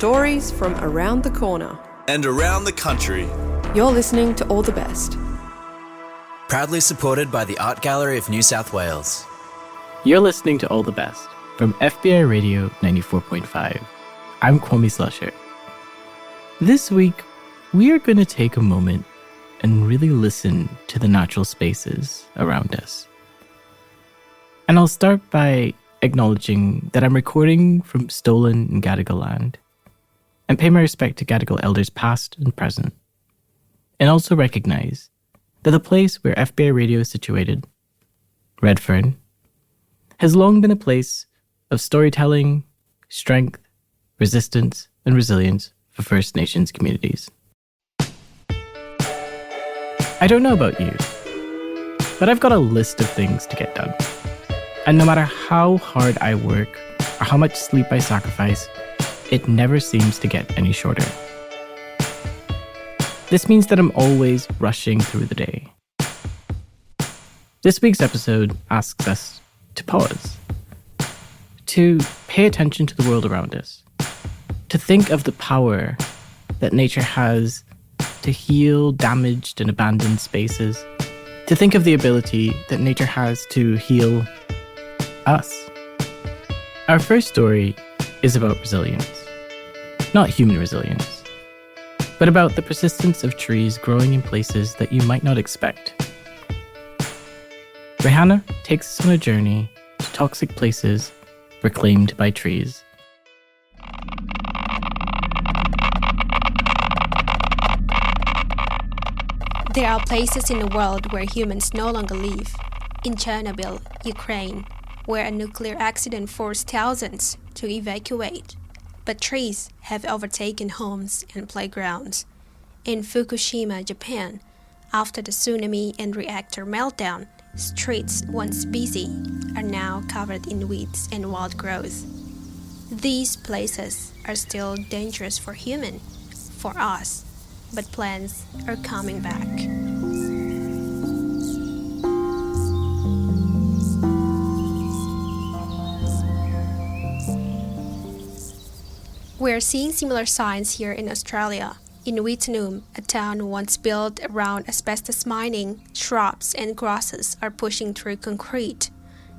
stories from around the corner and around the country. You're listening to All the Best. Proudly supported by the Art Gallery of New South Wales. You're listening to All the Best from FBI Radio 94.5. I'm Kwame Slusher. This week, we are going to take a moment and really listen to the natural spaces around us. And I'll start by acknowledging that I'm recording from stolen and Gadigal land, and pay my respect to Gadigal elders past and present, and also recognize that the place where FBI Radio is situated, Redfern, has long been a place of storytelling, strength, resistance, and resilience for First Nations communities. I don't know about you, but I've got a list of things to get done. And no matter how hard I work or how much sleep I sacrifice, it never seems to get any shorter. This means that I'm always rushing through the day. This week's episode asks us to pause, to pay attention to the world around us, to think of the power that nature has to heal damaged and abandoned spaces, to think of the ability that nature has to heal us. Our first story is about resilience. Not human resilience, but about the persistence of trees growing in places that you might not expect. Raihanah takes us on a journey to toxic places reclaimed by trees. There are places in the world where humans no longer live. In Chernobyl, Ukraine, where a nuclear accident forced thousands to evacuate. But trees have overtaken homes and playgrounds. In Fukushima, Japan, after the tsunami and reactor meltdown, streets once busy are now covered in weeds and wild growth. These places are still dangerous for humans, for us, but plants are coming back. We're seeing similar signs here in Australia. In Wittenoom, a town once built around asbestos mining, shrubs and grasses are pushing through concrete.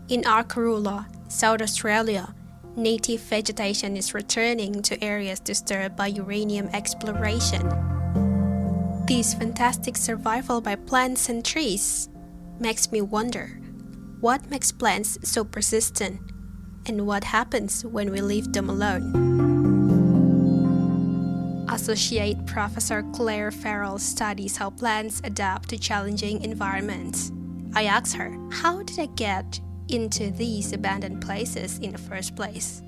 In Arkaroola, South Australia, native vegetation is returning to areas disturbed by uranium exploration. This fantastic survival by plants and trees makes me wonder, what makes plants so persistent, and what happens when we leave them alone? Associate Professor Claire Farrell studies how plants adapt to challenging environments. I asked her, how did I get into these abandoned places in the first place?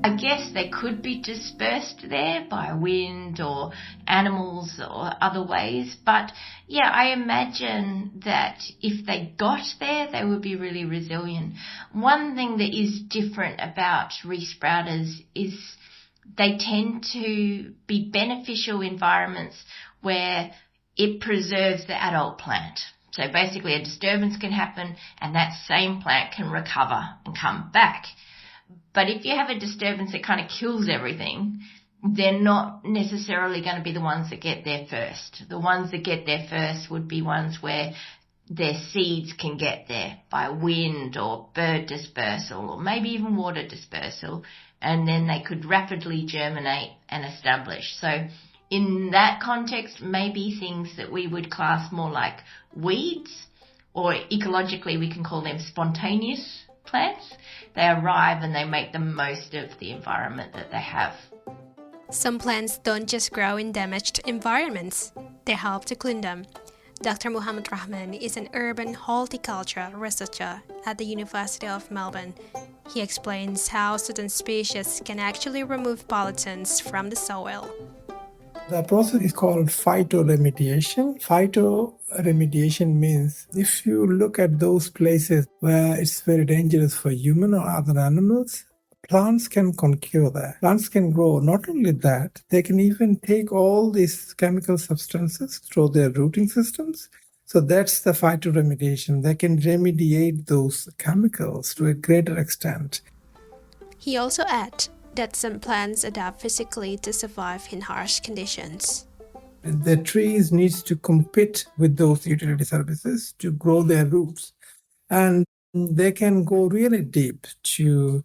I guess they could be dispersed there by wind or animals or other ways. But yeah, I imagine that if they got there, they would be really resilient. One thing that is different about resprouters is they tend to be beneficial environments where it preserves the adult plant. So basically a disturbance can happen and that same plant can recover and come back. But if you have a disturbance that kind of kills everything, they're not necessarily going to be the ones that get there first. The ones that get there first would be ones where their seeds can get there by wind or bird dispersal or maybe even water dispersal, and then they could rapidly germinate and establish. So in that context, maybe things that we would class more like weeds, or ecologically we can call them spontaneous plants. They arrive and they make the most of the environment that they have. Some plants don't just grow in damaged environments, they help to clean them. Dr. Muhammad Rahman is an urban horticulture researcher at the University of Melbourne. He explains how certain species can actually remove pollutants from the soil. The process is called phytoremediation. Phytoremediation means if you look at those places where it's very dangerous for human or other animals, plants can conquer that. Plants can grow. Not only that, they can even take all these chemical substances through their rooting systems. So that's the phytoremediation. They can remediate those chemicals to a greater extent. He also adds, that some plants adapt physically to survive in harsh conditions. The trees needs to compete with those utility services to grow their roots. And they can go really deep to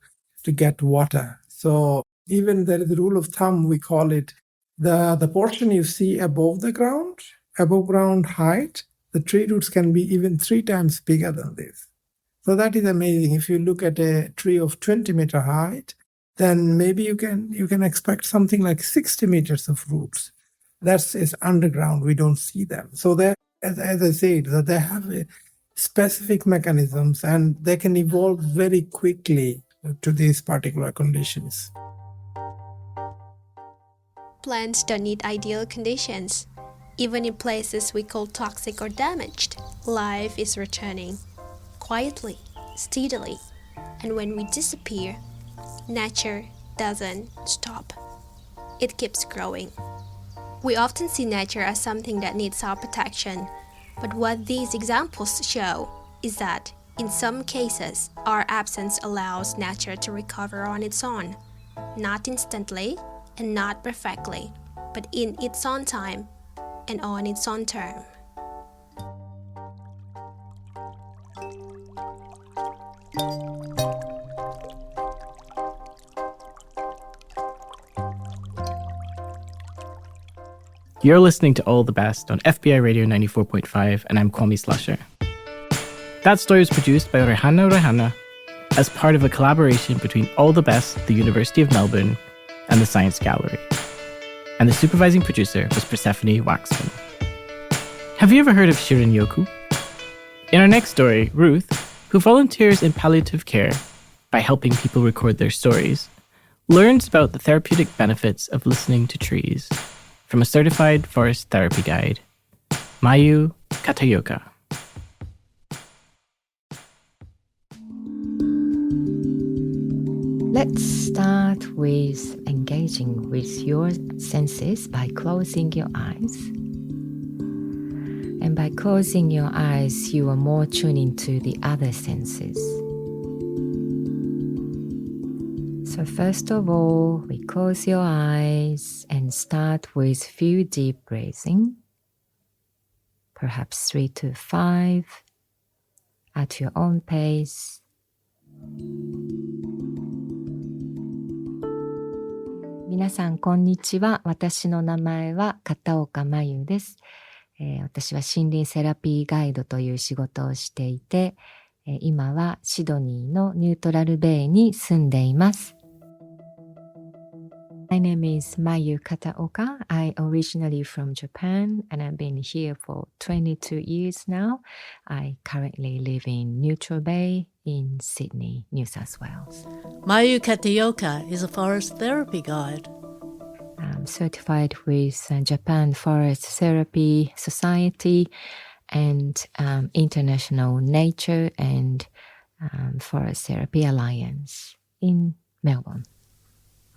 get water. So even there is a rule of thumb, we call it the portion you see above ground height, the tree roots can be even 3 times bigger than this. So that is amazing. If you look at a tree of 20-meter height, then maybe you can expect something like 60 meters of roots. That is underground. We don't see them. So they, as I said, that they have specific mechanisms and they can evolve very quickly to these particular conditions. Plants don't need ideal conditions. Even in places we call toxic or damaged, life is returning, quietly, steadily. And when we disappear, nature doesn't stop. It keeps growing. We often see nature as something that needs our protection, but what these examples show is that, in some cases, our absence allows nature to recover on its own, not instantly and not perfectly, but in its own time and on its own term. You're listening to All the Best on FBI Radio 94.5, and I'm Kwame Slusher. That story was produced by Raihanah Raihanah as part of a collaboration between All the Best, the University of Melbourne, and the Science Gallery. And the supervising producer was Persephone Waxman. Have you ever heard of Shirin-Yoku? In our next story, Ruth, who volunteers in palliative care by helping people record their stories, learns about the therapeutic benefits of listening to trees from a certified forest therapy guide, Mayu Kataoka. Let's start with engaging with your senses by closing your eyes. And by closing your eyes, you are more tuned into the other senses. So first of all, we close your eyes and start with few deep breathing, perhaps 3 to 5 at your own pace. 皆さんこんにちは。私の名前は片岡真由です。私は森林セラピーガイドという仕事をしていて、今はシドニーのニュートラルベイに住んでいます。My name is Mayu Kataoka. I'm originally from Japan and I've been here for 22 years now. I currently live in Neutral Bay in Sydney, New South Wales. Mayu Kataoka is a forest therapy guide. I'm certified with Japan Forest Therapy Society and International Nature and Forest Therapy Alliance in Melbourne.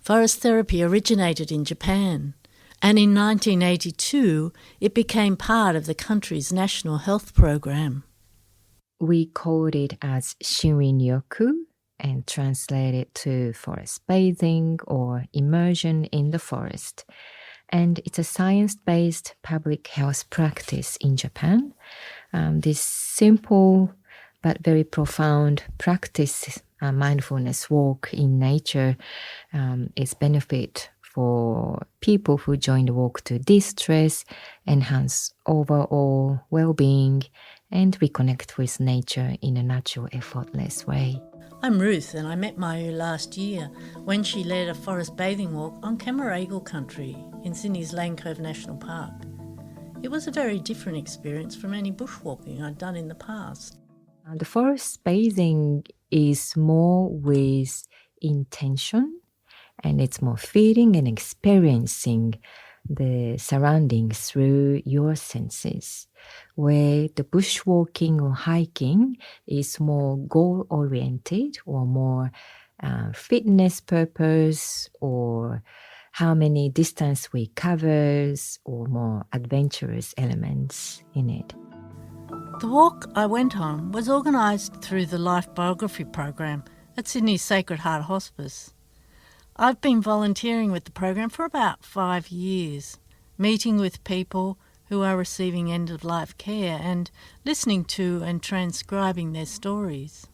Forest therapy originated in Japan, and in 1982 it became part of the country's national health program. We called it as Shirin-Yoku and translated to forest bathing or immersion in the forest. And it's a science-based public health practice in Japan. This simple but very profound practice, mindfulness walk in nature, is benefit for people who join the walk to de-stress, enhance overall well-being, and reconnect with nature in a natural, effortless way. I'm Ruth, and I met Mayu last year when she led a forest bathing walk on Camaragal country in Sydney's Lane Cove National Park. It was a very different experience from any bushwalking I'd done in the past. The forest bathing is more with intention, and it's more feeling and experiencing the surroundings through your senses, where the bushwalking or hiking is more goal-oriented or more fitness purpose or how many distance we covers or more adventurous elements in it. The walk I went on was organised through the Life Biography program at Sydney's Sacred Heart Hospice. I've been volunteering with the program for about 5 years, meeting with people who are receiving end-of-life care and listening to and transcribing their stories.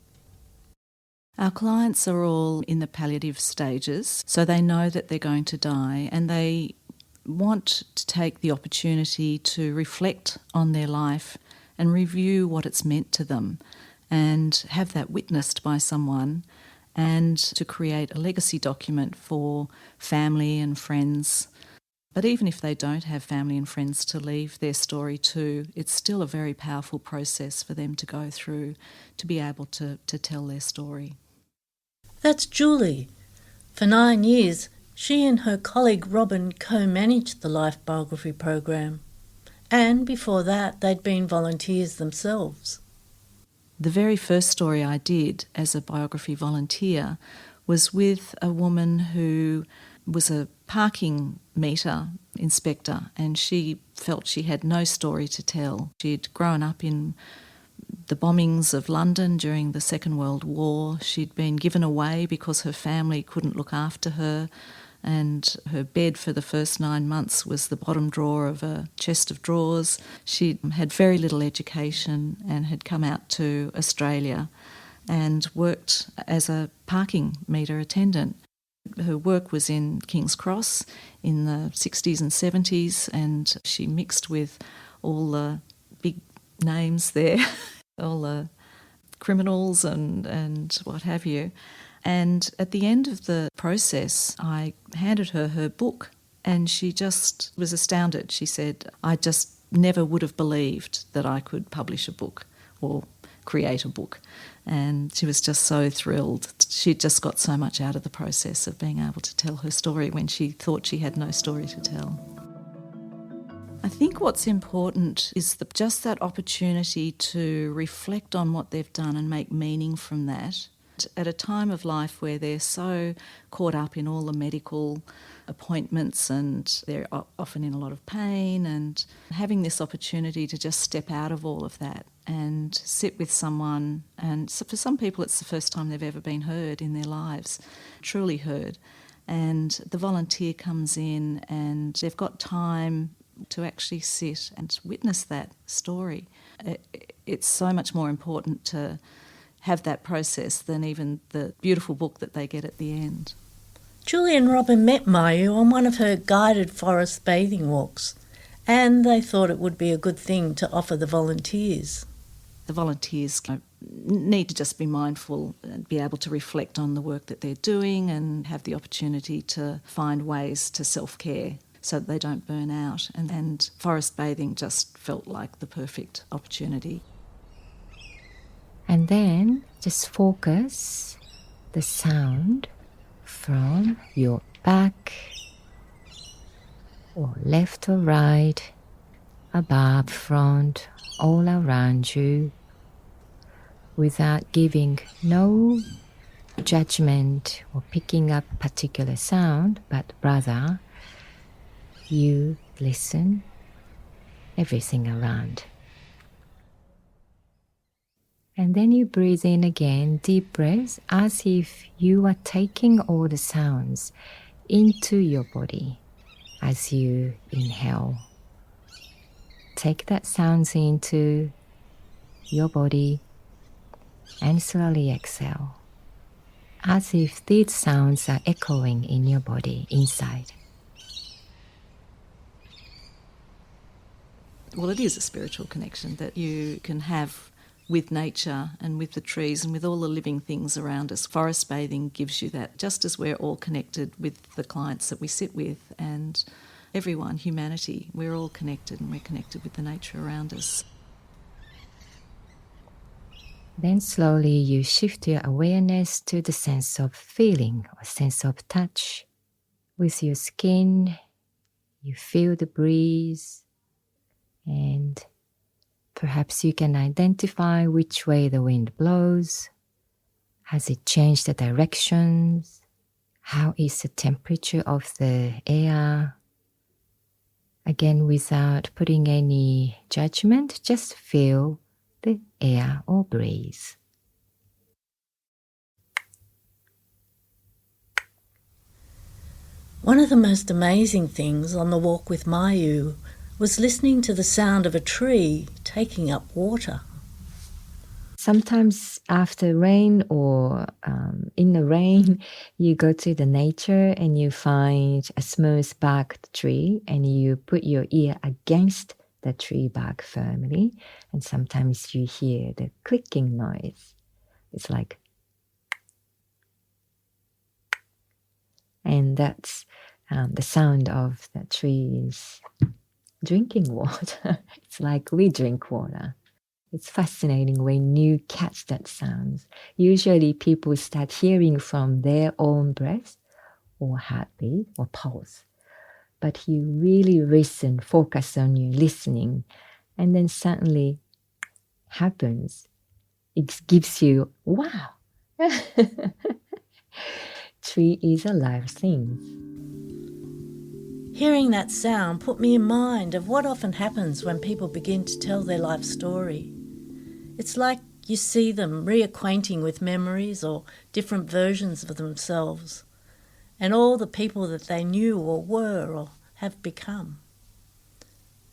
Our clients are all in the palliative stages, so they know that they're going to die, and they want to take the opportunity to reflect on their life and review what it's meant to them and have that witnessed by someone, and to create a legacy document for family and friends. But even if they don't have family and friends to leave their story to, it's still a very powerful process for them to go through to be able to tell their story. That's Julie. For 9 years, she and her colleague Robin co-managed the Life Biography program. And before that, they'd been volunteers themselves. The very first story I did as a biography volunteer was with a woman who was a parking meter inspector, and she felt she had no story to tell. She'd grown up in the bombings of London during the Second World War. She'd been given away because her family couldn't look after her, and her bed for the first 9 months was the bottom drawer of a chest of drawers. She had very little education and had come out to Australia and worked as a parking meter attendant. Her work was in King's Cross in the 60s and 70s, and she mixed with all the big names there, all the criminals and what have you. And at the end of the process, I handed her her book, and she just was astounded. She said, I just never would have believed that I could publish a book or create a book. And she was just so thrilled. She'd just got so much out of the process of being able to tell her story when she thought she had no story to tell. I think what's important is just that opportunity to reflect on what they've done and make meaning from that. At a time of life where they're so caught up in all the medical appointments and they're often in a lot of pain, and having this opportunity to just step out of all of that and sit with someone. And so for some people it's the first time they've ever been heard in their lives, truly heard. And the volunteer comes in and they've got time to actually sit and witness that story. It's so much more important to have that process than even the beautiful book that they get at the end. Julie and Robin met Mayu on one of her guided forest bathing walks, and they thought it would be a good thing to offer the volunteers. The volunteers need to just be mindful and be able to reflect on the work that they're doing and have the opportunity to find ways to self-care so that they don't burn out. And forest bathing just felt like the perfect opportunity. And then just focus the sound from your back or left or right, above, front, all around you, without giving no judgment or picking up particular sound, but rather you listen everything around. And then you breathe in again, deep breaths, as if you are taking all the sounds into your body as you inhale. Take that sounds into your body and slowly exhale, as if these sounds are echoing in your body inside. Well, it is a spiritual connection that you can have with nature and with the trees and with all the living things around us. Forest bathing gives you that, just as we're all connected with the clients that we sit with and everyone, humanity. We're all connected, and we're connected with the nature around us. Then slowly you shift your awareness to the sense of feeling or sense of touch. With your skin, you feel the breeze, and perhaps you can identify which way the wind blows. Has it changed the directions? How is the temperature of the air? Again, without putting any judgment, just feel the air or breeze. One of the most amazing things on the walk with Mayu was listening to the sound of a tree taking up water. Sometimes after rain or in the rain, you go to the nature and you find a smooth barked tree and you put your ear against the tree bark firmly, and sometimes you hear the clicking noise. It's like, and that's the sound of the tree is drinking water. It's like we drink water. It's fascinating when you catch that sound. Usually people start hearing from their own breath or heartbeat or pulse. But you really listen, focus on your listening, and then suddenly happens. It gives you, wow, tree is a live thing. Hearing that sound put me in mind of what often happens when people begin to tell their life story. It's like you see them reacquainting with memories or different versions of themselves and all the people that they knew or were or have become.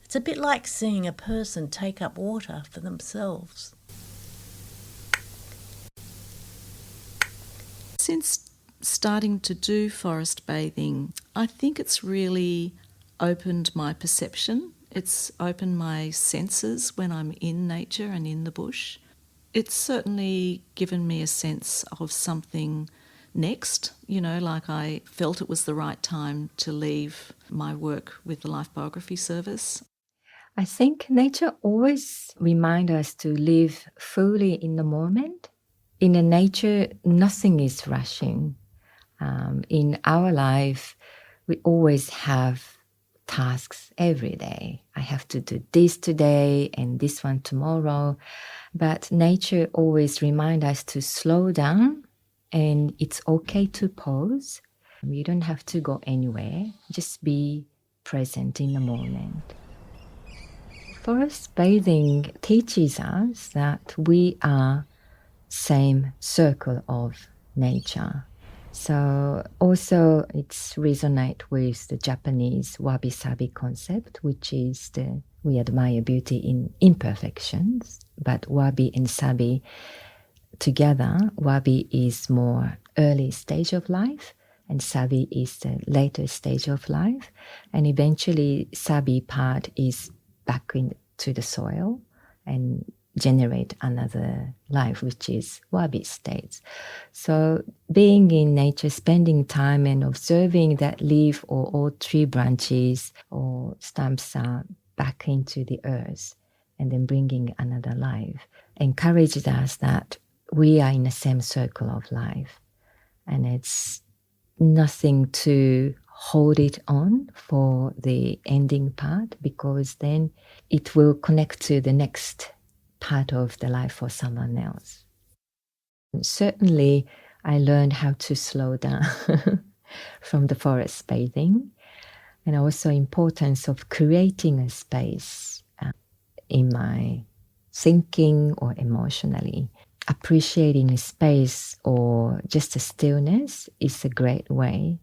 It's a bit like seeing a person take up water for themselves. Since starting to do forest bathing, I think it's really opened my perception. It's opened my senses when I'm in nature and in the bush. It's certainly given me a sense of something next, like I felt it was the right time to leave my work with the Life Biography Service. I think nature always reminds us to live fully in the moment. In the nature, nothing is rushing. In our life, we always have tasks every day. I have to do this today and this one tomorrow. But nature always reminds us to slow down, and it's okay to pause. You don't have to go anywhere. Just be present in the moment. Forest bathing teaches us that we are same circle of nature. So also it's resonate with the Japanese wabi-sabi concept, which is we admire beauty in imperfections, but wabi and sabi together, wabi is more early stage of life and sabi is the later stage of life. And eventually sabi part is back into the soil and generate another life, which is wabi states. So being in nature, spending time and observing that leaf or all tree branches or stumps are back into the earth and then bringing another life encourages us that we are in the same circle of life. And it's nothing to hold it on for the ending part, because then it will connect to the next part of the life for someone else. And certainly, I learned how to slow down from the forest bathing, and also importance of creating a space in my thinking or emotionally. Appreciating a space or just a stillness is a great way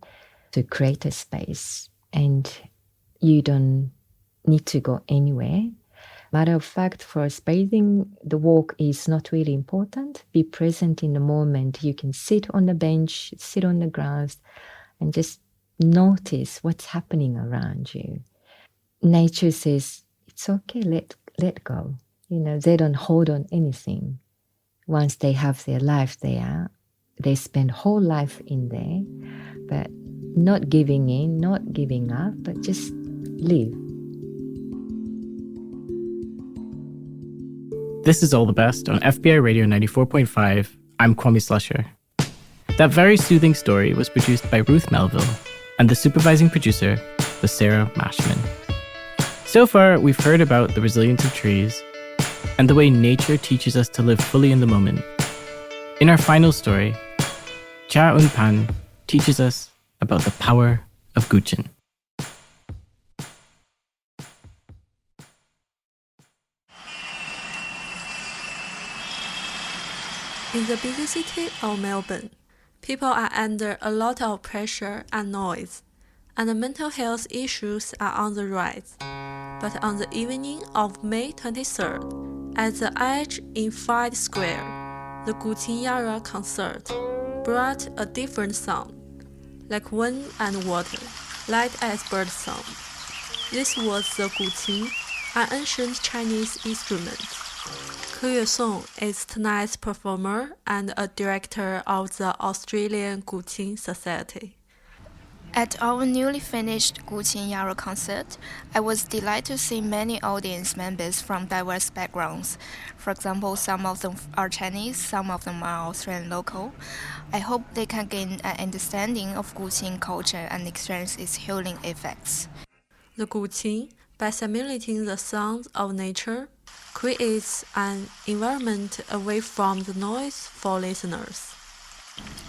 to create a space, and you don't need to go anywhere. Matter of fact, for bathing, the walk is not really important. Be present in the moment. You can sit on the bench, sit on the grass, and just notice what's happening around you. Nature says, it's okay, let go. They don't hold on anything. Once they have their life there, they spend whole life in there, but not giving in, not giving up, but just live. This is All the Best on FBI Radio 94.5. I'm Kwame Slusher. That very soothing story was produced by Ruth Melville, and the supervising producer was Sarah Mashman. So far, we've heard about the resilience of trees and the way nature teaches us to live fully in the moment. In our final story, Cha Un Pan teaches us about the power of Guchin. In the busy city of Melbourne, people are under a lot of pressure and noise. and mental health issues are on the rise. But on the evening of May 23rd, at the Edge in Fight Square, the Guqin Yara concert brought a different sound, like wind and water, light as bird song. This was the Guqin, an ancient Chinese instrument. Ke Yuesong is tonight's performer and a director of the Australian Guqin Society. At our newly finished Guqin Yara concert, I was delighted to see many audience members from diverse backgrounds. For example, some of them are Chinese, some of them are Australian local. I hope they can gain an understanding of Guqin culture and experience its healing effects. The Guqin, by simulating the sounds of nature, creates an environment away from the noise for listeners.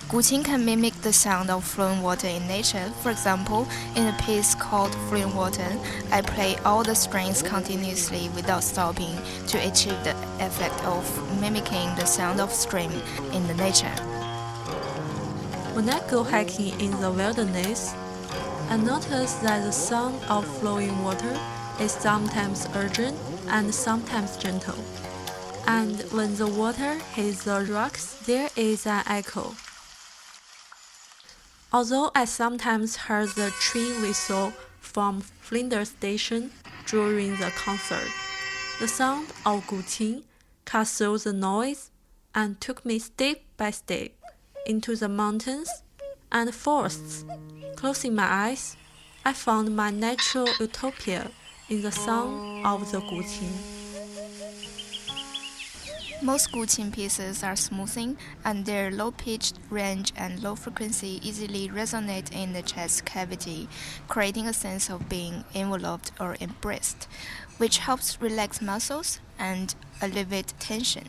Guqin can mimic the sound of flowing water in nature. For example, in a piece called Flowing Water, I play all the strings continuously without stopping to achieve the effect of mimicking the sound of stream in the nature. When I go hiking in the wilderness, I notice that the sound of flowing water is sometimes urgent and sometimes gentle. And when the water hits the rocks, there is an echo. Although I sometimes heard the train whistle from Flinders Station during the concert, the sound of Guqin cut through the noise and took me step by step into the mountains and forests. Closing my eyes, I found my natural utopia in the sound of the Guqin. Most Guqin pieces are smoothing, and their low-pitched range and low frequency easily resonate in the chest cavity, creating a sense of being enveloped or embraced, which helps relax muscles and alleviate tension.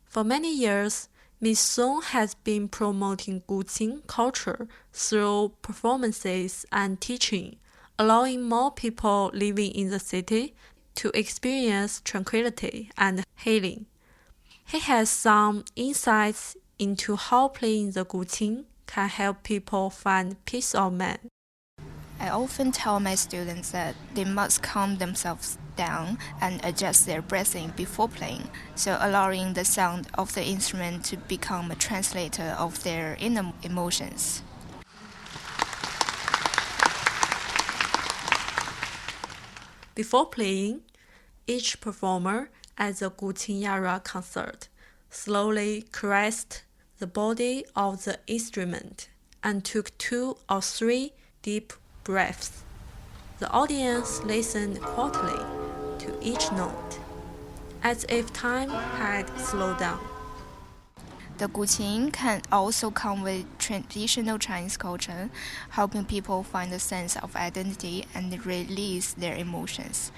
For many years, Ms. Song has been promoting Guqin culture through performances and teaching, allowing more people living in the city to experience tranquility and healing. He has some insights into how playing the Guqin can help people find peace of mind. I often tell my students that they must calm themselves down and adjust their breathing before playing, so allowing the sound of the instrument to become a translator of their inner emotions. Before playing, each performer at the Guqin Yara concert slowly caressed the body of the instrument and took 2 or 3 deep breaths. The audience listened quietly to each note, as if time had slowed down. The Guqin can also come with traditional Chinese culture, helping people find a sense of identity and release their emotions.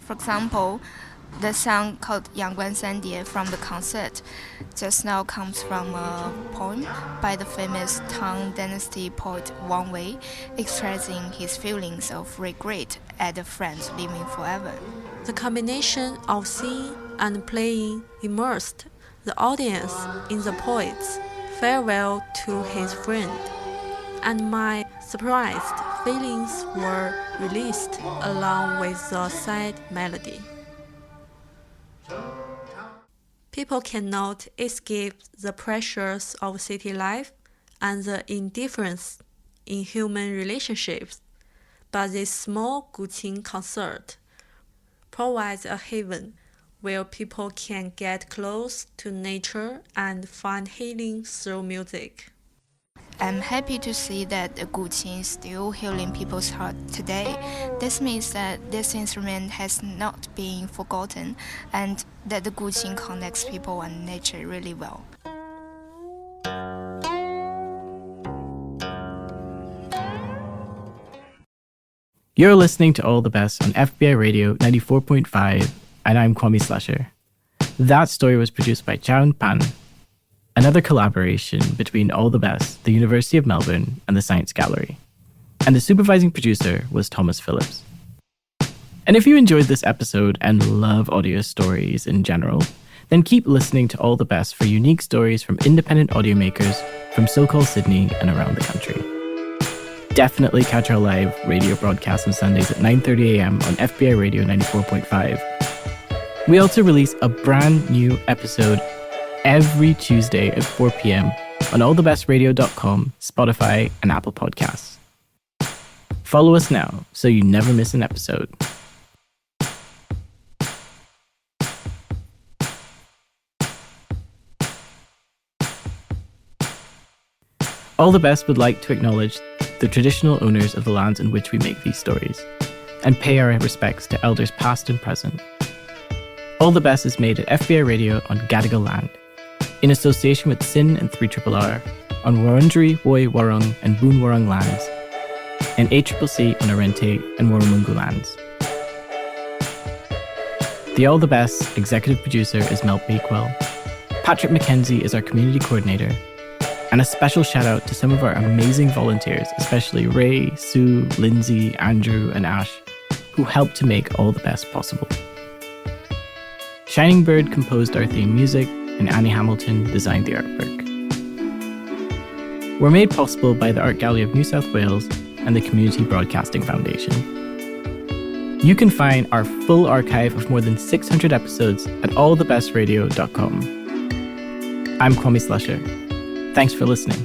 For example, the song called Yangguan Sandie from the concert just now comes from a poem by the famous Tang Dynasty poet Wang Wei, expressing his feelings of regret at a friend leaving forever. The combination of singing and playing immersed the audience in the poet's farewell to his friend, and my surprised feelings were released along with the sad melody. People cannot escape the pressures of city life and the indifference in human relationships, but this small Guqin concert provides a haven where people can get close to nature and find healing through music. I'm happy to see that the Guqin is still healing people's heart today. This means that this instrument has not been forgotten and that the Guqin connects people and nature really well. You're listening to All the Best on FBI Radio 94.5, and I'm Kwame Slusher. That story was produced by Chown Pan. Another collaboration between All the Best, the University of Melbourne, and the Science Gallery. And the supervising producer was Thomas Phillips. And if you enjoyed this episode and love audio stories in general, then keep listening to All the Best for unique stories from independent audio makers from so-called Sydney and around the country. definitely catch our live radio broadcast on Sundays at 9:30 a.m. on FBI Radio 94.5. We also release a brand new episode every Tuesday at 4 p.m. on allthebestradio.com, Spotify, and Apple Podcasts. Follow us now so you never miss an episode. All the Best would like to acknowledge the traditional owners of the lands in which we make these stories, and pay our respects to elders past and present. All the Best is made at FBI Radio on Gadigal land, in association with Sin and 3RRR on Wurundjeri, Woi Wurrung and Boon Wurrung lands, and ACCC on Arrente and Warramungu lands. The All the Best executive producer is Mel Bakewell. Patrick McKenzie is our community coordinator. And a special shout out to some of our amazing volunteers, especially Ray, Sue, Lindsay, Andrew, and Ash, who helped to make All the Best possible. Shining Bird composed our theme music, and Annie Hamilton designed the artwork. We're made possible by the Art Gallery of New South Wales and the Community Broadcasting Foundation. You can find our full archive of more than 600 episodes at allthebestradio.com. I'm Kwame Slusher. Thanks for listening.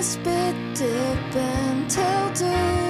Spit dip and tilted.